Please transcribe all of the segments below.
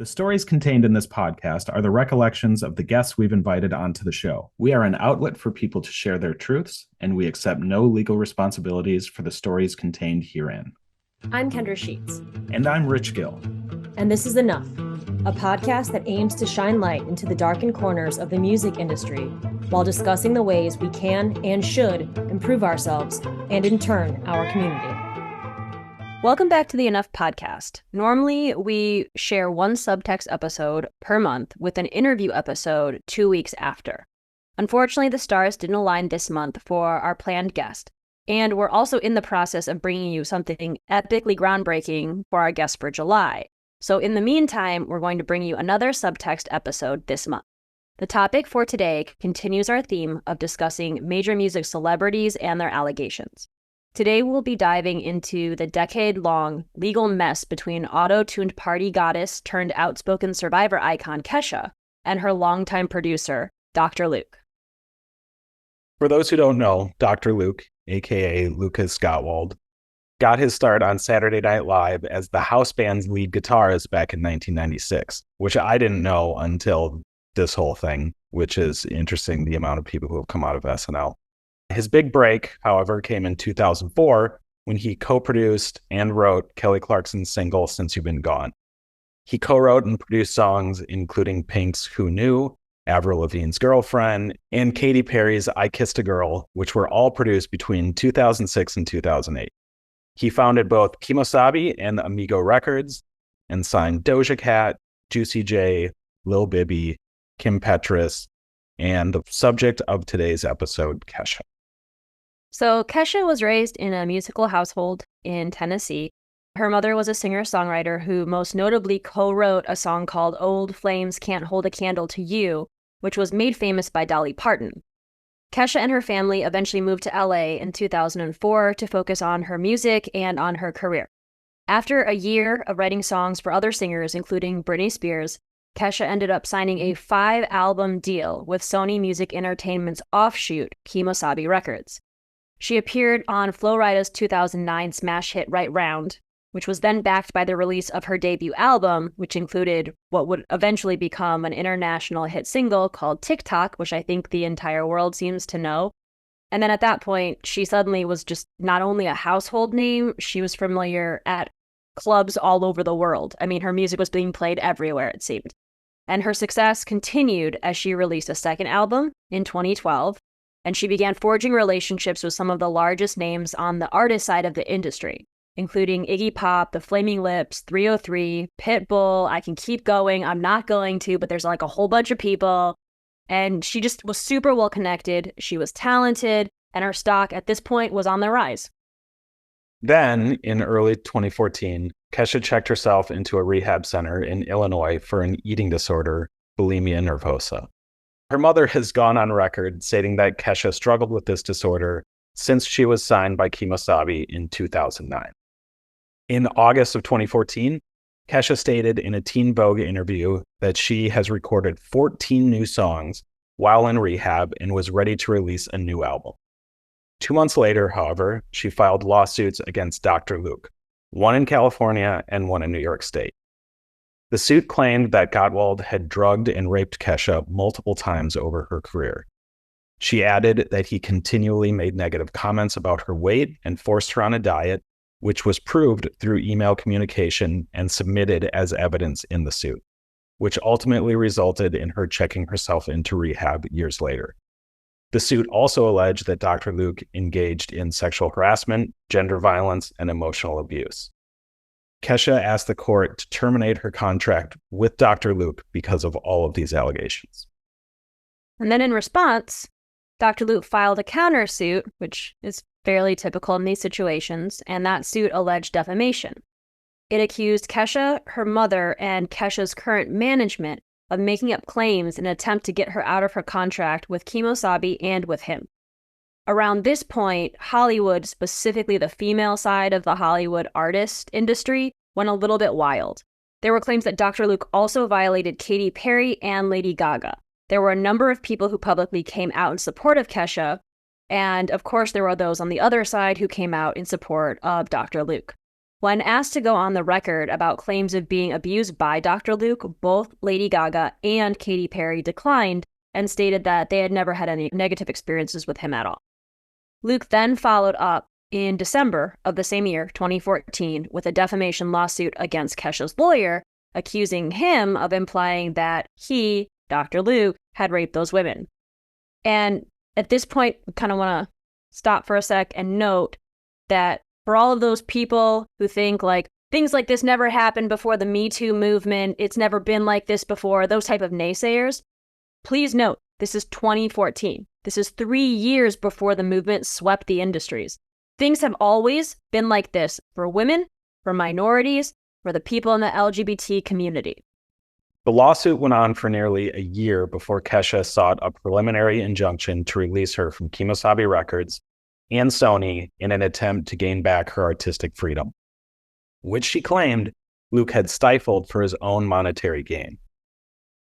The stories contained in this podcast are the recollections of the guests we've invited onto the show. We are an outlet for people to share their truths, and we accept no legal responsibilities for the stories contained herein. I'm Kendra Sheets. And I'm Rich Gill. And this is Enough, a podcast that aims to shine light into the darkened corners of the music industry while discussing the ways we can and should improve ourselves and, in turn, our community. Welcome back to the Enough podcast. Normally, we share one Subtext episode per month with an interview episode 2 weeks after. Unfortunately, the stars didn't align this month for our planned guest, and we're also in the process of bringing you something epically groundbreaking for our guest for July. So in the meantime, we're going to bring you another Subtext episode this month. The topic for today continues our theme of discussing major music celebrities and their allegations. Today, we'll be diving into the decade-long legal mess between auto-tuned party goddess turned outspoken survivor icon Kesha and her longtime producer, Dr. Luke. For those who don't know, Dr. Luke, aka Lucas Gottwald, got his start on Saturday Night Live as the house band's lead guitarist back in 1996, which I didn't know until this whole thing, which is interesting, the amount of people who have come out of SNL. His big break, however, came in 2004 when he co-produced and wrote Kelly Clarkson's single, Since You've Been Gone. He co-wrote and produced songs including Pink's Who Knew, Avril Lavigne's Girlfriend, and Katy Perry's I Kissed a Girl, which were all produced between 2006 and 2008. He founded both Kemosabe and Amigo Records and signed Doja Cat, Juicy J, Lil Bibby, Kim Petras, and the subject of today's episode, Kesha. So Kesha was raised in a musical household in Tennessee. Her mother was a singer-songwriter who most notably co-wrote a song called Old Flames Can't Hold a Candle to You, which was made famous by Dolly Parton. Kesha and her family eventually moved to LA in 2004 to focus on her music and on her career. After a year of writing songs for other singers, including Britney Spears, Kesha ended up signing a 5-album deal with Sony Music Entertainment's offshoot, Kemosabe Records. She appeared on Flo Rida's 2009 smash hit Right Round, which was then backed by the release of her debut album, which included what would eventually become an international hit single called TikTok, which I think the entire world seems to know. And then at that point, she suddenly was just not only a household name, she was familiar at clubs all over the world. I mean, her music was being played everywhere, it seemed. And her success continued as she released a second album in 2012, and she began forging relationships with some of the largest names on the artist side of the industry, including Iggy Pop, The Flaming Lips, 303, Pitbull. I can keep going. I'm not going to, but there's like a whole bunch of people. And she just was super well connected. She was talented, and her stock at this point was on the rise. Then, in early 2014, Kesha checked herself into a rehab center in Illinois for an eating disorder, bulimia nervosa. Her mother has gone on record stating that Kesha struggled with this disorder since she was signed by Kemosabe in 2009. In August of 2014, Kesha stated in a Teen Vogue interview that she has recorded 14 new songs while in rehab and was ready to release a new album. 2 months later, however, she filed lawsuits against Dr. Luke, one in California and one in New York State. The suit claimed that Gottwald had drugged and raped Kesha multiple times over her career. She added that he continually made negative comments about her weight and forced her on a diet, which was proved through email communication and submitted as evidence in the suit, which ultimately resulted in her checking herself into rehab years later. The suit also alleged that Dr. Luke engaged in sexual harassment, gender violence, and emotional abuse. Kesha asked the court to terminate her contract with Dr. Luke because of all of these allegations. And then in response, Dr. Luke filed a countersuit, which is fairly typical in these situations, and that suit alleged defamation. It accused Kesha, her mother, and Kesha's current management of making up claims in an attempt to get her out of her contract with Kemosabe and with him. Around this point, Hollywood, specifically the female side of the Hollywood artist industry, went a little bit wild. There were claims that Dr. Luke also violated Katy Perry and Lady Gaga. There were a number of people who publicly came out in support of Kesha, and of course there were those on the other side who came out in support of Dr. Luke. When asked to go on the record about claims of being abused by Dr. Luke, both Lady Gaga and Katy Perry declined and stated that they had never had any negative experiences with him at all. Luke then followed up in December of the same year, 2014, with a defamation lawsuit against Kesha's lawyer, accusing him of implying that he, Dr. Luke, had raped those women. And at this point, we kind of want to stop for a sec and note that for all of those people who think like things like this never happened before the Me Too movement, it's never been like this before, those type of naysayers, please note, this is 2014. This is 3 years before the movement swept the industries. Things have always been like this for women, for minorities, for the people in the LGBT community. The lawsuit went on for nearly a year before Kesha sought a preliminary injunction to release her from Kemosabe Records and Sony in an attempt to gain back her artistic freedom, which she claimed Luke had stifled for his own monetary gain.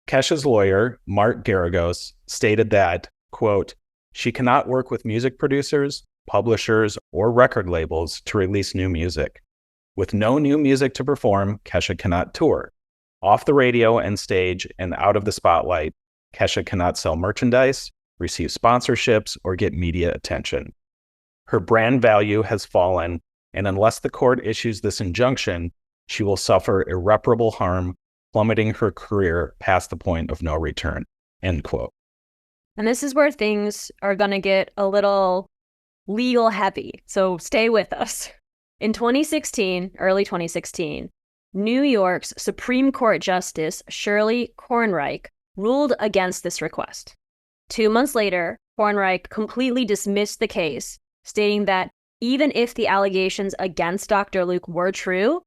Kesha's lawyer, Mark Garagos, stated that, quote, she cannot work with music producers, publishers, or record labels to release new music. With no new music to perform, Kesha cannot tour. Off the radio and stage and out of the spotlight, Kesha cannot sell merchandise, receive sponsorships, or get media attention. Her brand value has fallen, and unless the court issues this injunction, she will suffer irreparable harm, plummeting her career past the point of no return, end quote. And this is where things are going to get a little legal heavy, so stay with us. In 2016, early 2016, New York's Supreme Court Justice Shirley Kornreich ruled against this request. 2 months later, Kornreich completely dismissed the case, stating that even if the allegations against Dr. Luke were true,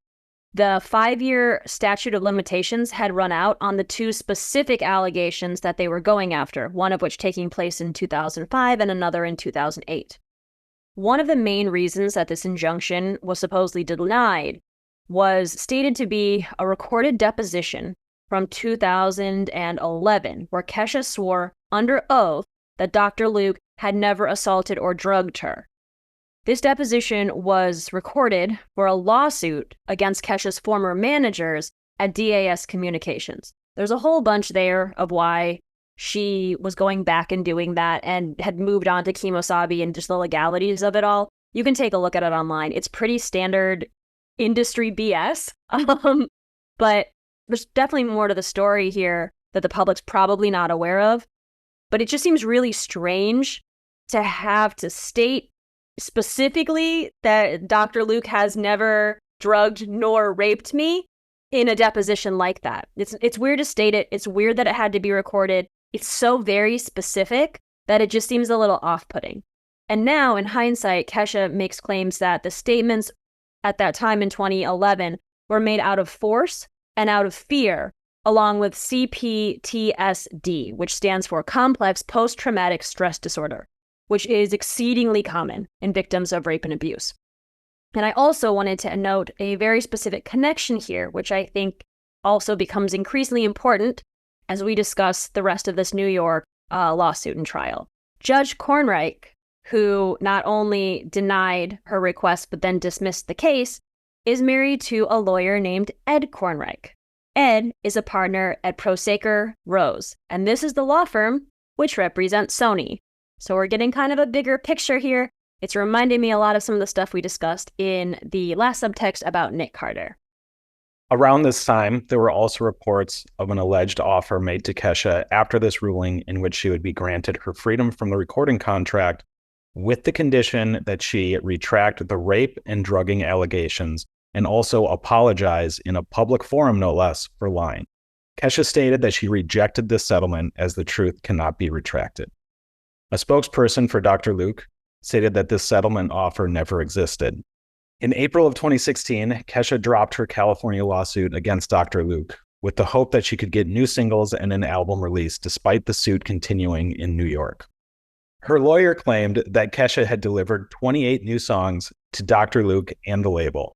the 5-year statute of limitations had run out on the 2 specific allegations that they were going after, one of which taking place in 2005 and another in 2008. One of the main reasons that this injunction was supposedly denied was stated to be a recorded deposition from 2011, where Kesha swore under oath that Dr. Luke had never assaulted or drugged her. This deposition was recorded for a lawsuit against Kesha's former managers at DAS Communications. There's a whole bunch there of why she was going back and doing that and had moved on to Kemosabe and just the legalities of it all. You can take a look at it online. It's pretty standard industry BS. But there's definitely more to the story here that the public's probably not aware of. But it just seems really strange to have to state specifically that Dr. Luke has never drugged nor raped me in a deposition like that. It's weird to state it. It's weird that it had to be recorded. It's so very specific that it just seems a little off-putting. And now, in hindsight, Kesha makes claims that the statements at that time in 2011 were made out of force and out of fear, along with CPTSD, which stands for Complex Post-Traumatic Stress Disorder, which is exceedingly common in victims of rape and abuse. And I also wanted to note a very specific connection here, which I think also becomes increasingly important as we discuss the rest of this New York lawsuit and trial. Judge Kornreich, who not only denied her request but then dismissed the case, is married to a lawyer named Ed Kornreich. Ed is a partner at Prosaker Rose, and this is the law firm which represents Sony. So we're getting kind of a bigger picture here. It's reminding me a lot of some of the stuff we discussed in the last subtext about Nick Carter. Around this time, there were also reports of an alleged offer made to Kesha after this ruling in which she would be granted her freedom from the recording contract with the condition that she retract the rape and drugging allegations and also apologize in a public forum, no less, for lying. Kesha stated that she rejected this settlement as the truth cannot be retracted. A spokesperson for Dr. Luke stated that this settlement offer never existed. In April of 2016, Kesha dropped her California lawsuit against Dr. Luke with the hope that she could get new singles and an album released despite the suit continuing in New York. Her lawyer claimed that Kesha had delivered 28 new songs to Dr. Luke and the label.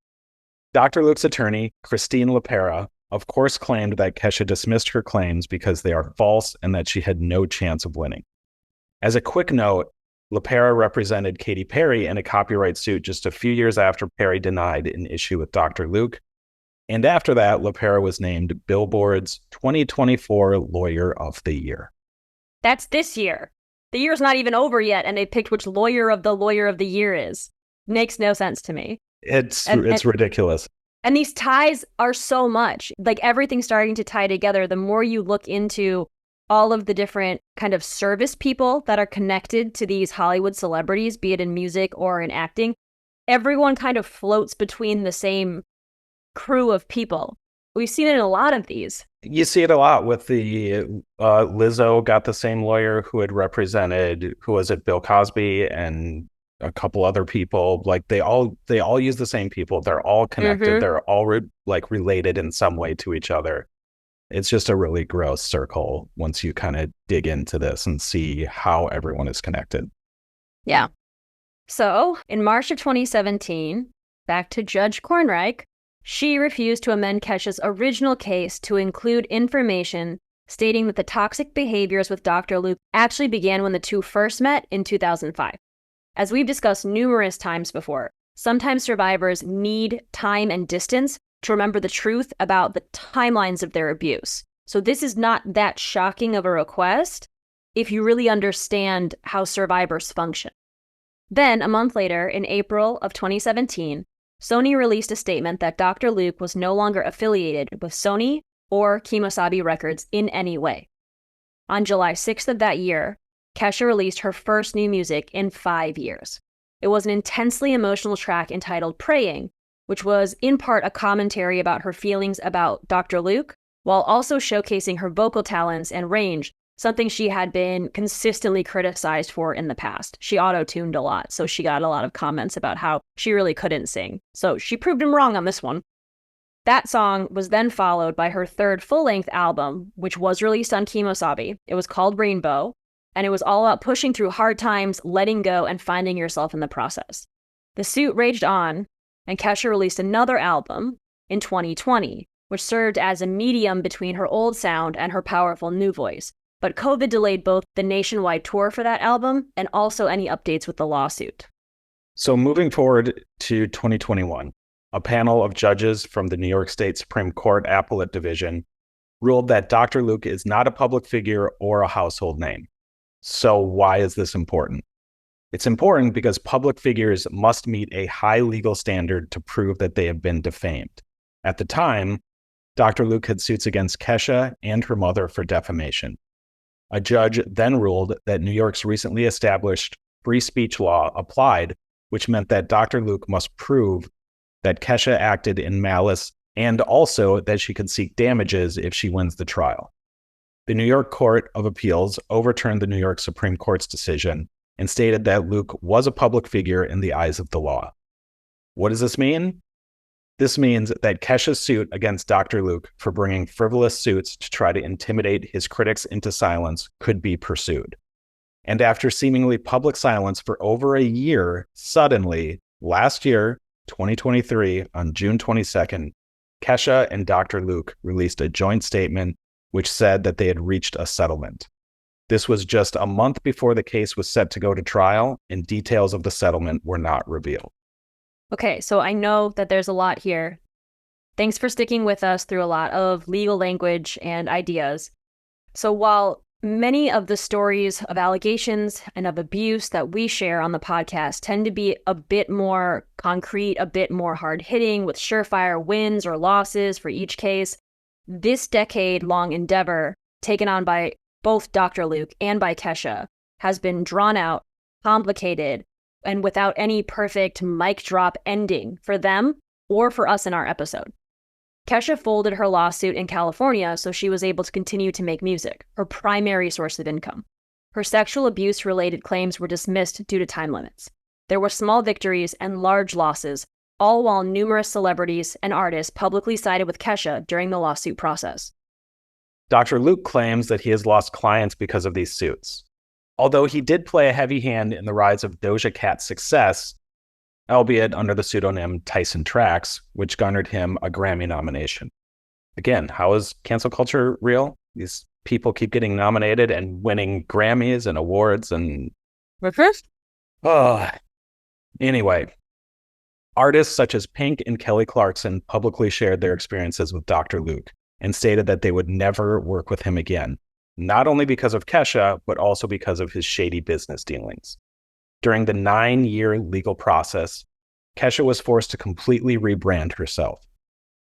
Dr. Luke's attorney, Christine LaPera, of course claimed that Kesha dismissed her claims because they are false and that she had no chance of winning. As a quick note, LaPera represented Katy Perry in a copyright suit just a few years after Perry denied an issue with Dr. Luke. And after that, LaPera was named Billboard's 2024 Lawyer of the Year. That's this year. The year's not even over yet, and they picked which Lawyer of the Year is. Makes no sense to me. It's ridiculous. And these ties are so much. Like, everything's starting to tie together. The more you look into all of the different kind of service people that are connected to these Hollywood celebrities, be it in music or in acting, everyone kind of floats between the same crew of people. We've seen it in a lot of these. You see it a lot with the Lizzo got the same lawyer who had represented, who was it, Bill Cosby and a couple other people. Like they all use the same people. They're all connected. Mm-hmm. They're all related in some way to each other. It's just a really gross circle once you kind of dig into this and see how everyone is connected. Yeah. So in March of 2017, back to Judge Kornreich, she refused to amend Kesha's original case to include information stating that the toxic behaviors with Dr. Luke actually began when the two first met in 2005. As we've discussed numerous times before, sometimes survivors need time and distance to remember the truth about the timelines of their abuse. So this is not that shocking of a request if you really understand how survivors function. Then, a month later, in April of 2017, Sony released a statement that Dr. Luke was no longer affiliated with Sony or Kemosabe Records in any way. On July 6th of that year, Kesha released her first new music in 5 years. It was an intensely emotional track entitled Praying, which was in part a commentary about her feelings about Dr. Luke, while also showcasing her vocal talents and range, something she had been consistently criticized for in the past. She auto-tuned a lot, so she got a lot of comments about how she really couldn't sing. So she proved him wrong on this one. That song was then followed by her third full-length album, which was released on Kemosabe. It was called Rainbow, and it was all about pushing through hard times, letting go, and finding yourself in the process. The suit raged on, and Kesha released another album in 2020, which served as a medium between her old sound and her powerful new voice. But COVID delayed both the nationwide tour for that album and also any updates with the lawsuit. So moving forward to 2021, a panel of judges from the New York State Supreme Court Appellate Division ruled that Dr. Luke is not a public figure or a household name. So why is this important? It's important because public figures must meet a high legal standard to prove that they have been defamed. At the time, Dr. Luke had suits against Kesha and her mother for defamation. A judge then ruled that New York's recently established free speech law applied, which meant that Dr. Luke must prove that Kesha acted in malice and also that she could seek damages if she wins the trial. The New York Court of Appeals overturned the New York Supreme Court's decision and stated that Luke was a public figure in the eyes of the law. What does this mean? This means that Kesha's suit against Dr. Luke for bringing frivolous suits to try to intimidate his critics into silence could be pursued. And after seemingly public silence for over a year, suddenly, last year, 2023, on June 22nd, Kesha and Dr. Luke released a joint statement which said that they had reached a settlement. This was just a month before the case was set to go to trial, and details of the settlement were not revealed. Okay, so I know that there's a lot here. Thanks for sticking with us through a lot of legal language and ideas. So while many of the stories of allegations and of abuse that we share on the podcast tend to be a bit more concrete, a bit more hard-hitting with surefire wins or losses for each case, this decade-long endeavor taken on by both Dr. Luke and by Kesha has been drawn out, complicated, and without any perfect mic drop ending for them or for us in our episode. Kesha folded her lawsuit in California so she was able to continue to make music, her primary source of income. Her sexual abuse-related claims were dismissed due to time limits. There were small victories and large losses, all while numerous celebrities and artists publicly sided with Kesha during the lawsuit process. Dr. Luke claims that he has lost clients because of these suits. Although he did play a heavy hand in the rise of Doja Cat's success, albeit under the pseudonym Tyson Trax, which garnered him a Grammy nomination. Again, how is cancel culture real? These people keep getting nominated and winning Grammys and awards and Oh, anyway, artists such as Pink and Kelly Clarkson publicly shared their experiences with Dr. Luke and stated that they would never work with him again, not only because of Kesha, but also because of his shady business dealings. During the 9-year legal process, Kesha was forced to completely rebrand herself.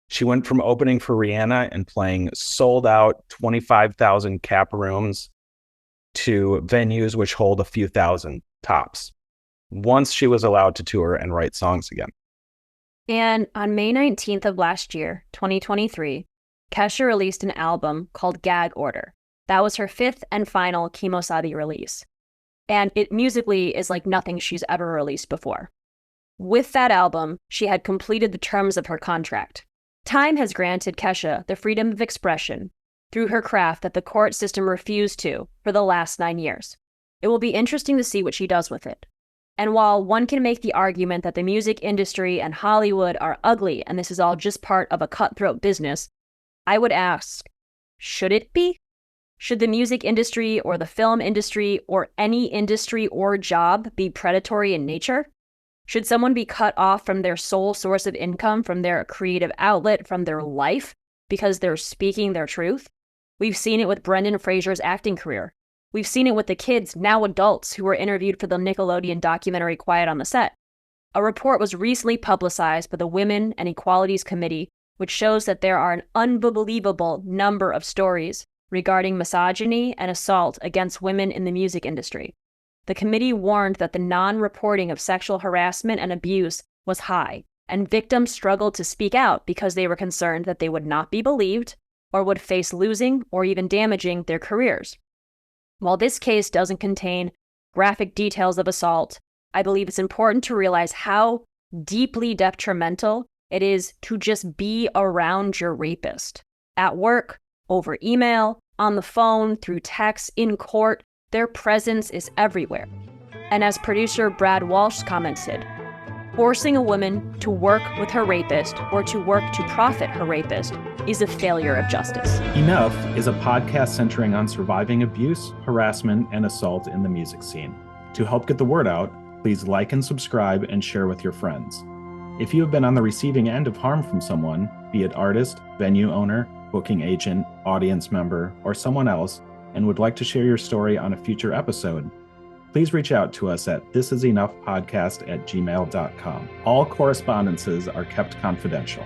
She went from opening for Rihanna and playing sold-out 25,000 cap rooms to venues which hold a few thousand tops, once she was allowed to tour and write songs again. And on May 19th of last year, 2023, Kesha released an album called Gag Order. That was her 5th and final Kimosabi release. And it musically is like nothing she's ever released before. With that album, she had completed the terms of her contract. Time has granted Kesha the freedom of expression through her craft that the court system refused to for the last 9 years. It will be interesting to see what she does with it. And while one can make the argument that the music industry and Hollywood are ugly and this is all just part of a cutthroat business, I would ask, should it be? Should the music industry or the film industry or any industry or job be predatory in nature? Should someone be cut off from their sole source of income, from their creative outlet, from their life, because they're speaking their truth? We've seen it with Brendan Fraser's acting career. We've seen it with the kids, now adults, who were interviewed for the Nickelodeon documentary Quiet on the Set. A report was recently publicized by the Women and Equalities Committee, which shows that there are an unbelievable number of stories regarding misogyny and assault against women in the music industry. The committee warned that the non-reporting of sexual harassment and abuse was high, and victims struggled to speak out because they were concerned that they would not be believed or would face losing or even damaging their careers. While this case doesn't contain graphic details of assault, I believe it's important to realize how deeply detrimental it is to just be around your rapist. At work, over email, on the phone, through text, in court, their presence is everywhere. And as producer Brad Walsh commented, forcing a woman to work with her rapist or to work to profit her rapist is a failure of justice. Enough is a podcast centering on surviving abuse, harassment, and assault in the music scene. To help get the word out, please like and subscribe and share with your friends. If you have been on the receiving end of harm from someone, be it artist, venue owner, booking agent, audience member, or someone else, and would like to share your story on a future episode, please reach out to us at thisisenoughpodcast@gmail.com. All correspondences are kept confidential.